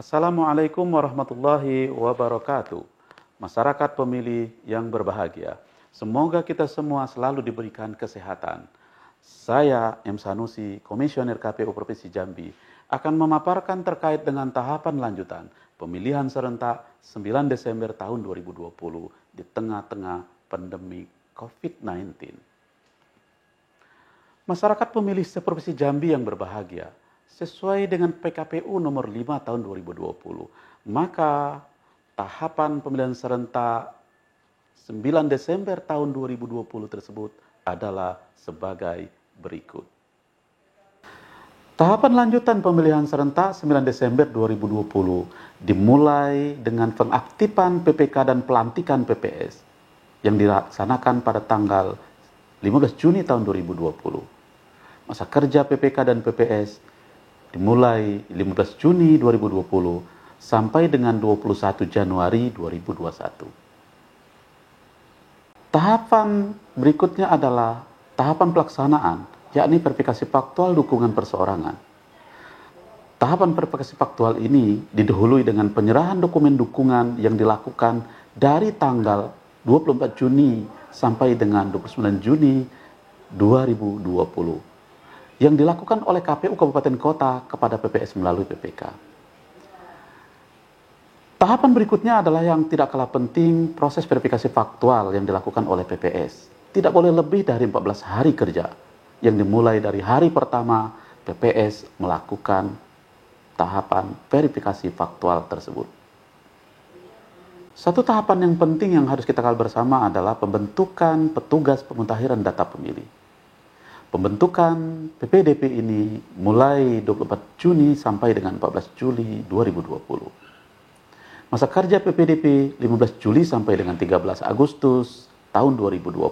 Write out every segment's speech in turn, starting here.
Assalamualaikum warahmatullahi wabarakatuh. Masyarakat pemilih yang berbahagia, semoga kita semua selalu diberikan kesehatan. Saya M. Sanusi, Komisioner KPU Provinsi Jambi, akan memaparkan terkait dengan tahapan lanjutan pemilihan serentak 9 Desember tahun 2020 di tengah-tengah pandemi COVID-19. Masyarakat pemilih seprovinsi Jambi yang berbahagia, sesuai dengan PKPU nomor 5 tahun 2020, maka tahapan pemilihan serentak 9 Desember tahun 2020 tersebut adalah sebagai berikut. Tahapan lanjutan pemilihan serentak 9 Desember 2020 dimulai dengan pengaktifan PPK dan pelantikan PPS yang dilaksanakan pada tanggal 15 Juni tahun 2020. Masa kerja PPK dan PPS dimulai 15 Juni 2020 sampai dengan 21 Januari 2021. Tahapan berikutnya adalah tahapan pelaksanaan, yakni verifikasi faktual dukungan perseorangan. Tahapan verifikasi faktual ini didahului dengan penyerahan dokumen dukungan yang dilakukan dari tanggal 24 Juni sampai dengan 29 Juni 2020. Yang dilakukan oleh KPU Kabupaten Kota kepada PPS melalui PPK. Tahapan berikutnya adalah yang tidak kalah penting, proses verifikasi faktual yang dilakukan oleh PPS. Tidak boleh lebih dari 14 hari kerja, yang dimulai dari hari pertama PPS melakukan tahapan verifikasi faktual tersebut. Satu tahapan yang penting yang harus kita kawal bersama adalah pembentukan petugas pemutahiran data pemilih. Pembentukan PPDP ini mulai 24 Juni sampai dengan 14 Juli 2020. Masa kerja PPDP 15 Juli sampai dengan 13 Agustus tahun 2020.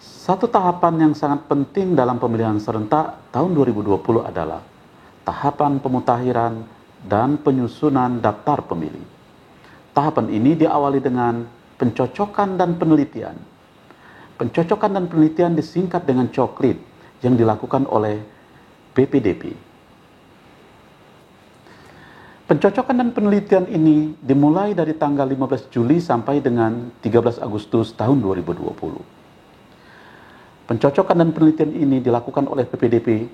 Satu tahapan yang sangat penting dalam pemilihan serentak tahun 2020 adalah tahapan pemutahiran dan penyusunan daftar pemilih. Tahapan ini diawali dengan pencocokan dan penelitian. Pencocokan dan penelitian disingkat dengan coklit yang dilakukan oleh PPDP. Pencocokan dan penelitian ini dimulai dari tanggal 15 Juli sampai dengan 13 Agustus tahun 2020. Pencocokan dan penelitian ini dilakukan oleh PPDP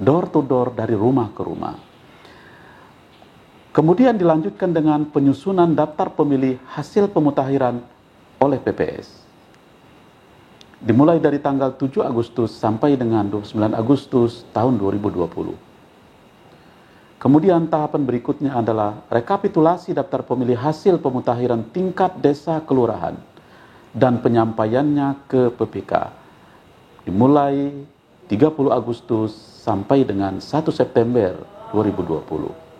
door to door dari rumah ke rumah. Kemudian dilanjutkan dengan penyusunan daftar pemilih hasil pemutahiran oleh PPS. Dimulai dari tanggal 7 Agustus sampai dengan 29 Agustus tahun 2020. Kemudian tahapan berikutnya adalah rekapitulasi daftar pemilih hasil pemutahiran tingkat desa kelurahan dan penyampaiannya ke PPK. Dimulai 30 Agustus sampai dengan 1 September 2020.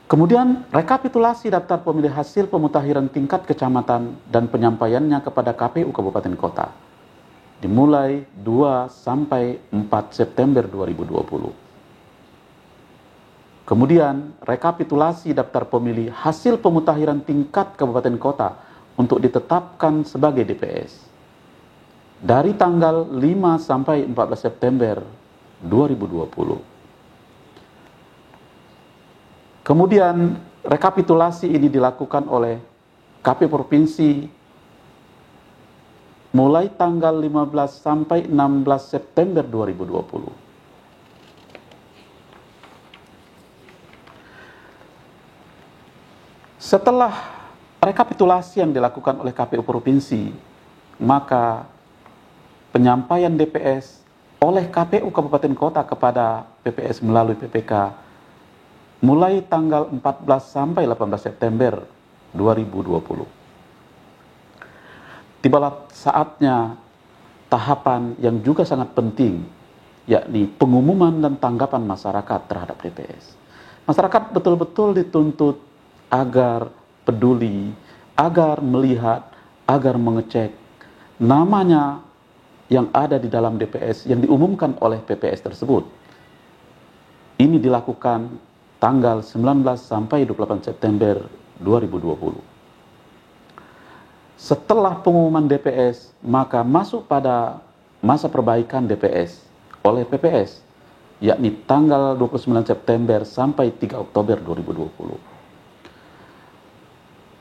Kemudian rekapitulasi daftar pemilih hasil pemutahiran tingkat kecamatan dan penyampaiannya kepada KPU Kabupaten Kota. Dimulai 2 sampai 4 September 2020. Kemudian rekapitulasi daftar pemilih hasil pemutahiran tingkat Kabupaten Kota untuk ditetapkan sebagai DPS. Dari tanggal 5 sampai 14 September 2020. Kemudian rekapitulasi ini dilakukan oleh KPU Provinsi mulai tanggal 15 sampai 16 September 2020. Setelah rekapitulasi yang dilakukan oleh KPU Provinsi, maka penyampaian DPS oleh KPU Kabupaten Kota kepada PPS melalui PPK mulai tanggal 14 sampai 18 September 2020. Tibalah saatnya tahapan yang juga sangat penting, yakni pengumuman dan tanggapan masyarakat terhadap DPS. Masyarakat betul-betul dituntut agar peduli, agar melihat, agar mengecek namanya yang ada di dalam DPS yang diumumkan oleh PPS tersebut. Ini dilakukan tanggal 19 sampai 28 September 2020. Setelah pengumuman DPS, maka masuk pada masa perbaikan DPS oleh PPS yakni tanggal 29 September sampai 3 Oktober 2020.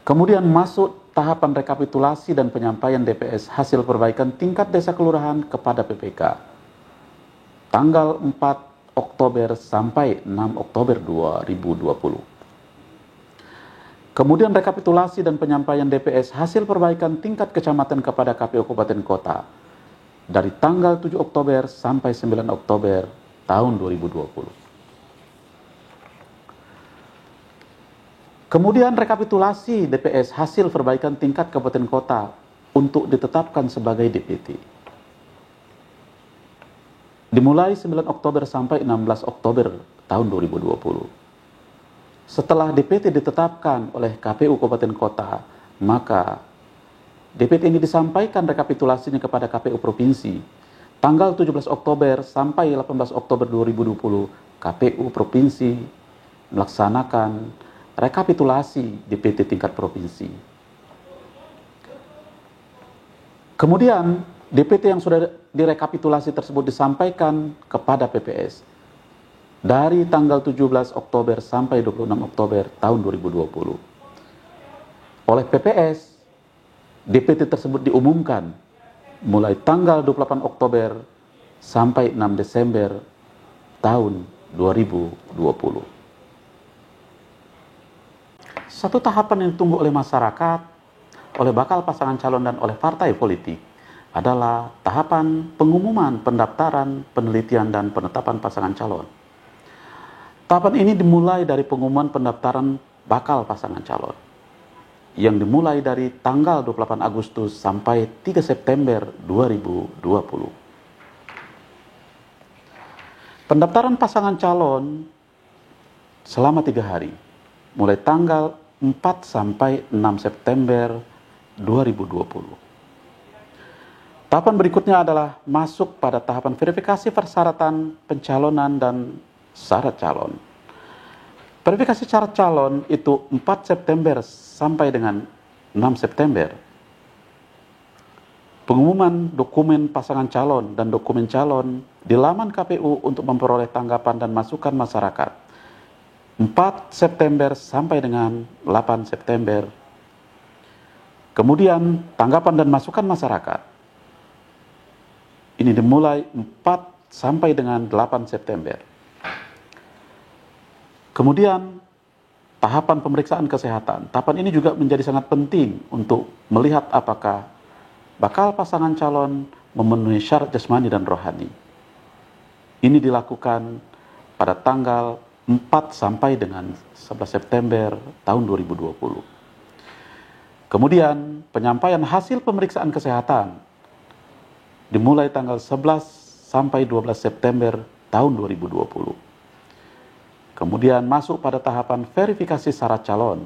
Kemudian masuk tahapan rekapitulasi dan penyampaian DPS hasil perbaikan tingkat desa kelurahan kepada PPK. Tanggal 4 Oktober sampai 6 Oktober 2020. Kemudian rekapitulasi dan penyampaian DPS hasil perbaikan tingkat kecamatan kepada KPU Kabupaten Kota dari tanggal 7 Oktober sampai 9 Oktober tahun 2020. Kemudian rekapitulasi DPS hasil perbaikan tingkat kabupaten kota untuk ditetapkan sebagai DPT. Dimulai 9 Oktober sampai 16 Oktober tahun 2020. Setelah DPT ditetapkan oleh KPU Kabupaten Kota, maka DPT ini disampaikan rekapitulasinya kepada KPU Provinsi. Tanggal 17 Oktober sampai 18 Oktober 2020, KPU Provinsi melaksanakan rekapitulasi DPT tingkat provinsi. Kemudian DPT yang sudah direkapitulasi tersebut disampaikan kepada PPS dari tanggal 17 Oktober sampai 26 Oktober tahun 2020. Oleh PPS, DPT tersebut diumumkan mulai tanggal 28 Oktober sampai 6 Desember tahun 2020. Satu tahapan yang ditunggu oleh masyarakat, oleh bakal pasangan calon dan oleh partai politik adalah tahapan pengumuman, pendaftaran, penelitian, dan penetapan pasangan calon. Tahapan ini dimulai dari pengumuman pendaftaran bakal pasangan calon yang dimulai dari tanggal 28 Agustus sampai 3 September 2020. Pendaftaran pasangan calon selama 3 hari, mulai tanggal 4 sampai 6 September 2020. Tahapan berikutnya adalah masuk pada tahapan verifikasi persyaratan pencalonan dan syarat calon. Verifikasi syarat calon itu 4 September sampai dengan 6 September. Pengumuman dokumen pasangan calon dan dokumen calon di laman KPU untuk memperoleh tanggapan dan masukan masyarakat 4 September sampai dengan 8 September. Kemudian tanggapan dan masukan masyarakat ini dimulai 4 sampai dengan 8 September. Kemudian tahapan pemeriksaan kesehatan. Tahapan ini juga menjadi sangat penting untuk melihat apakah bakal pasangan calon memenuhi syarat jasmani dan rohani. Ini dilakukan pada tanggal 4 sampai dengan 11 September tahun 2020. Kemudian penyampaian hasil pemeriksaan kesehatan dimulai tanggal 11 sampai 12 September tahun 2020. Kemudian masuk pada tahapan verifikasi syarat calon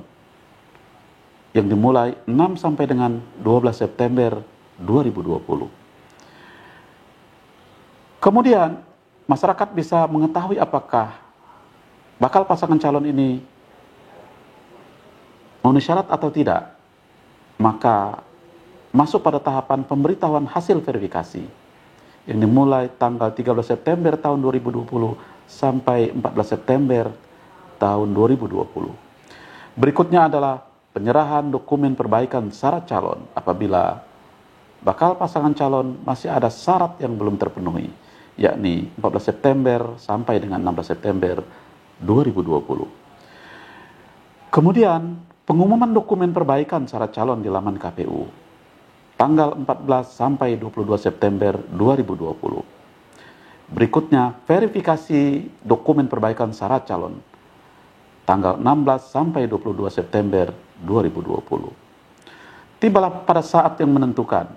yang dimulai 6 sampai dengan 12 September 2020. Kemudian masyarakat bisa mengetahui apakah bakal pasangan calon ini memenuhi syarat atau tidak, maka masuk pada tahapan pemberitahuan hasil verifikasi yang dimulai tanggal 13 September tahun 2020 sampai 14 September tahun 2020. Berikutnya adalah penyerahan dokumen perbaikan syarat calon apabila bakal pasangan calon masih ada syarat yang belum terpenuhi, yakni 14 September sampai dengan 16 September 2020. Kemudian pengumuman dokumen perbaikan syarat calon di laman KPU tanggal 14 sampai 22 September 2020. Berikutnya verifikasi dokumen perbaikan syarat calon tanggal 16 sampai 22 September 2020. Tibalah pada saat yang menentukan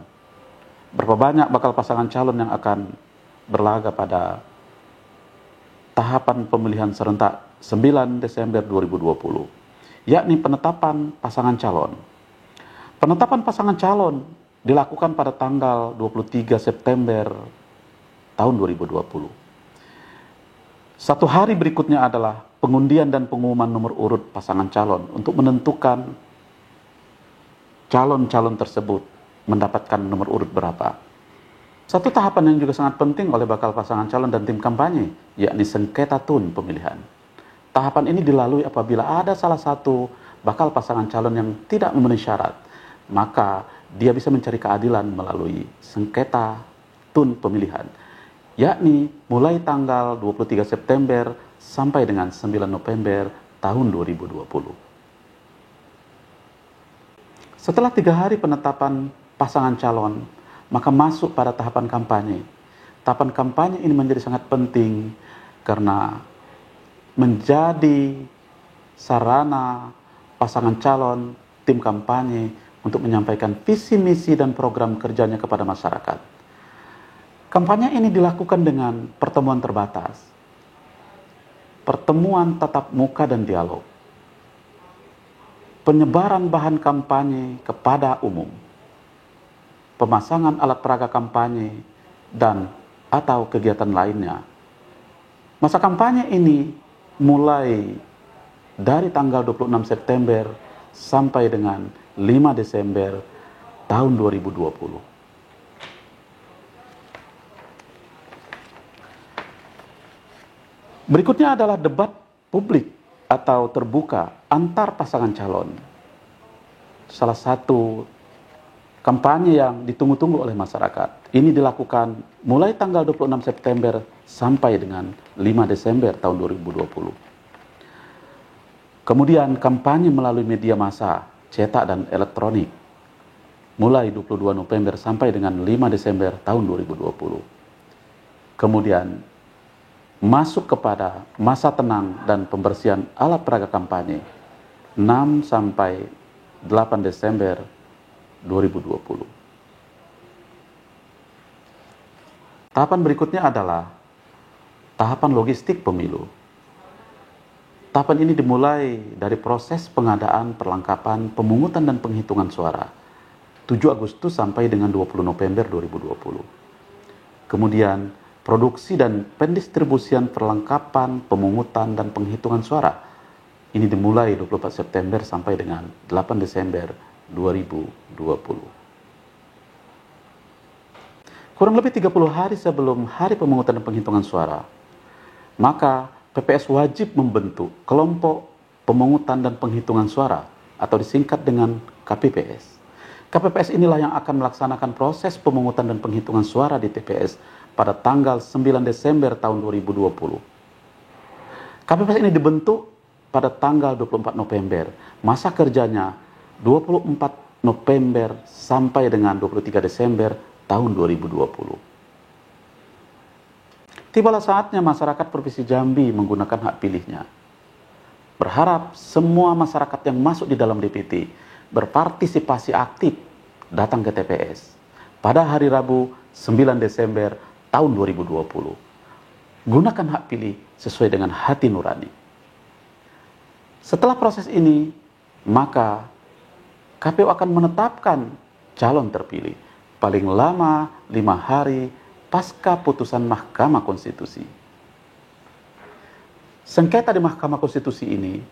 berapa banyak bakal pasangan calon yang akan berlaga pada tahapan pemilihan serentak 9 Desember 2020, yakni penetapan pasangan calon. Penetapan pasangan calon dilakukan pada tanggal 23 September tahun 2020. Satu hari berikutnya adalah pengundian dan pengumuman nomor urut pasangan calon untuk menentukan calon-calon tersebut mendapatkan nomor urut berapa. Satu tahapan yang juga sangat penting oleh bakal pasangan calon dan tim kampanye, yakni sengketa tun pemilihan. Tahapan ini dilalui apabila ada salah satu bakal pasangan calon yang tidak memenuhi syarat, maka dia bisa mencari keadilan melalui sengketa tun pemilihan, yakni mulai tanggal 23 September sampai dengan 9 November tahun 2020. Setelah 3 hari penetapan pasangan calon, maka masuk pada tahapan kampanye. Tahapan kampanye ini menjadi sangat penting karena menjadi sarana pasangan calon, tim kampanye untuk menyampaikan visi misi dan program kerjanya kepada masyarakat. Kampanye ini dilakukan dengan pertemuan terbatas, pertemuan tatap muka dan dialog, penyebaran bahan kampanye kepada umum, pemasangan alat peraga kampanye, dan atau kegiatan lainnya. Masa kampanye ini mulai dari tanggal 26 September sampai dengan 5 Desember tahun 2020. Berikutnya adalah debat publik atau terbuka antar pasangan calon. Salah satu kampanye yang ditunggu-tunggu oleh masyarakat. Ini dilakukan mulai tanggal 26 September sampai dengan 5 Desember tahun 2020. Kemudian kampanye melalui media massa, cetak dan elektronik, mulai 22 November sampai dengan 5 Desember tahun 2020. Kemudian masuk kepada masa tenang dan pembersihan alat peraga kampanye, 6 sampai 8 Desember 2020. Tahapan berikutnya adalah tahapan logistik pemilu. Tahapan ini dimulai dari proses pengadaan, perlengkapan, pemungutan dan penghitungan suara 7 Agustus sampai dengan 20 November 2020. Kemudian produksi dan pendistribusian perlengkapan, pemungutan dan penghitungan suara ini dimulai 24 September sampai dengan 8 Desember 2020. Kurang lebih 30 hari sebelum hari pemungutan dan penghitungan suara, maka PPS wajib membentuk kelompok pemungutan dan penghitungan suara atau disingkat dengan KPPS. KPPS inilah yang akan melaksanakan proses pemungutan dan penghitungan suara di TPS pada tanggal 9 Desember tahun 2020. KPPS ini dibentuk pada tanggal 24 November. Masa kerjanya 24 November sampai dengan 23 Desember tahun 2020. Tibalah saatnya masyarakat Provinsi Jambi menggunakan hak pilihnya. Berharap semua masyarakat yang masuk di dalam DPT berpartisipasi aktif datang ke TPS pada hari Rabu 9 Desember tahun 2020. Gunakan hak pilih sesuai dengan hati nurani. Setelah proses ini, maka KPU akan menetapkan calon terpilih paling lama 5 hari pasca putusan Mahkamah Konstitusi. Sengketa di Mahkamah Konstitusi ini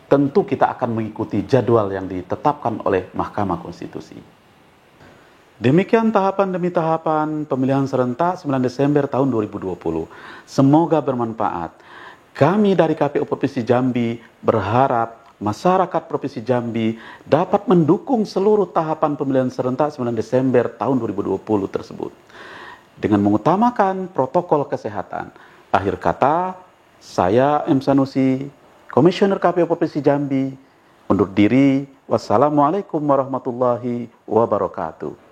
tentu kita akan mengikuti jadwal yang ditetapkan oleh Mahkamah Konstitusi. Demikian tahapan demi tahapan pemilihan serentak 9 Desember tahun 2020. Semoga bermanfaat. Kami dari KPU Provinsi Jambi berharap masyarakat Provinsi Jambi dapat mendukung seluruh tahapan pemilihan serentak 9 Desember tahun 2020 tersebut dengan mengutamakan protokol kesehatan. Akhir kata, saya M. Sanusi, Komisioner KPU Provinsi Jambi, undur diri. Wassalamualaikum warahmatullahi wabarakatuh.